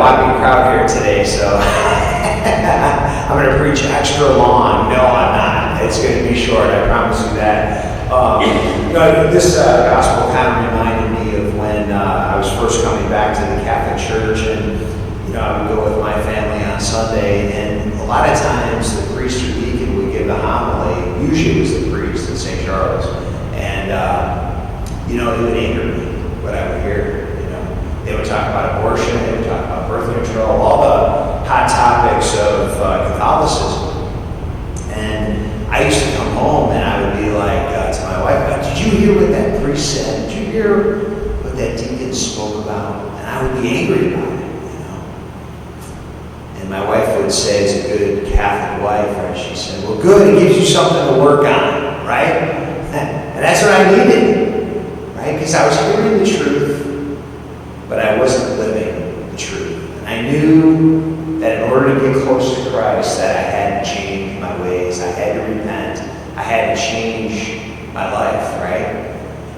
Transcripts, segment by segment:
whopping crowd here today, so I'm going to preach extra long. No, I'm not. It's going to be short, I promise you that. This gospel kind of reminded me of when I was first coming back to the Catholic Church, and I would go with my family on Sunday, and a lot of times the priest or deacon would give the homily. Usually it was the priest at St. Charles, and it would anger me what I would hear. They would talk about abortion, they would talk about birth control, all the hot topics of Catholicism. And I used to come home and I would be like to my wife, did you hear what that priest said? Did you hear what that deacon spoke about? And I would be angry about it, And my wife would say, as a good Catholic wife, right? She said, well, good, it gives you something to work on, right? And that's what I needed, right? Because I was hearing the truth, but I wasn't living the truth. And I knew that in order to get close to Christ, that I had to change my ways. I had to repent. I had to change my life, right?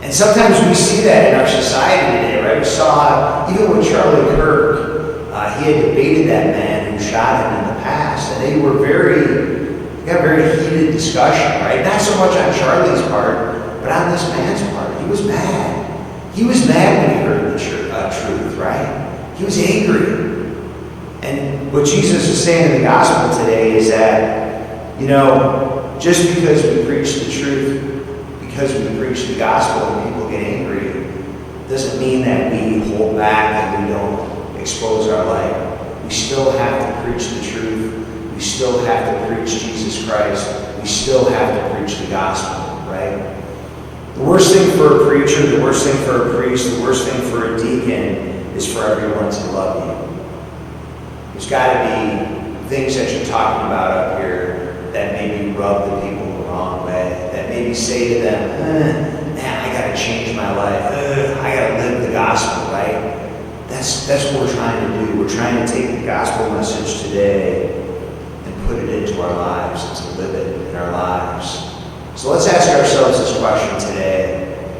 And sometimes we see that in our society today, right? We saw, even with Charlie Kirk, he had debated that man who shot him in the past, and they got very heated discussion, right? Not so much on Charlie's part, but on this man's part. He was mad. He was mad when he heard the truth, right? He was angry. And what Jesus is saying in the gospel today is that, just because we preach the truth, because we preach the gospel and people get angry, doesn't mean that we hold back and we don't expose our light. We still have to preach the truth. We still have to preach Jesus Christ. We still have to preach the gospel, right? The worst thing for a preacher, the worst thing for a priest, the worst thing for a deacon is for everyone to love you. There's got to be things that you're talking about up here that maybe rub the people the wrong way, that maybe say to them, man, I got to change my life. I got to live the gospel, right? That's what we're trying to do. We're trying to take the gospel message today and put it into our lives and to live it in our lives. So let's ask ourselves this question today.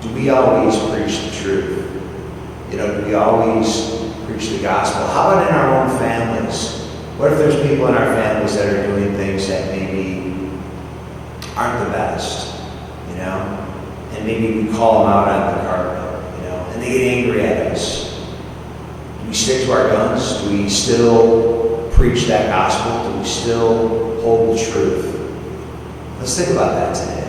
Do we always preach the truth? Do we always preach the gospel? How about in our own families? What if there's people in our families that are doing things that maybe aren't the best, And maybe we call them out on the carpet, and they get angry at us. Do we stick to our guns? Do we still preach that gospel? Do we still hold the truth? Let's think about that today.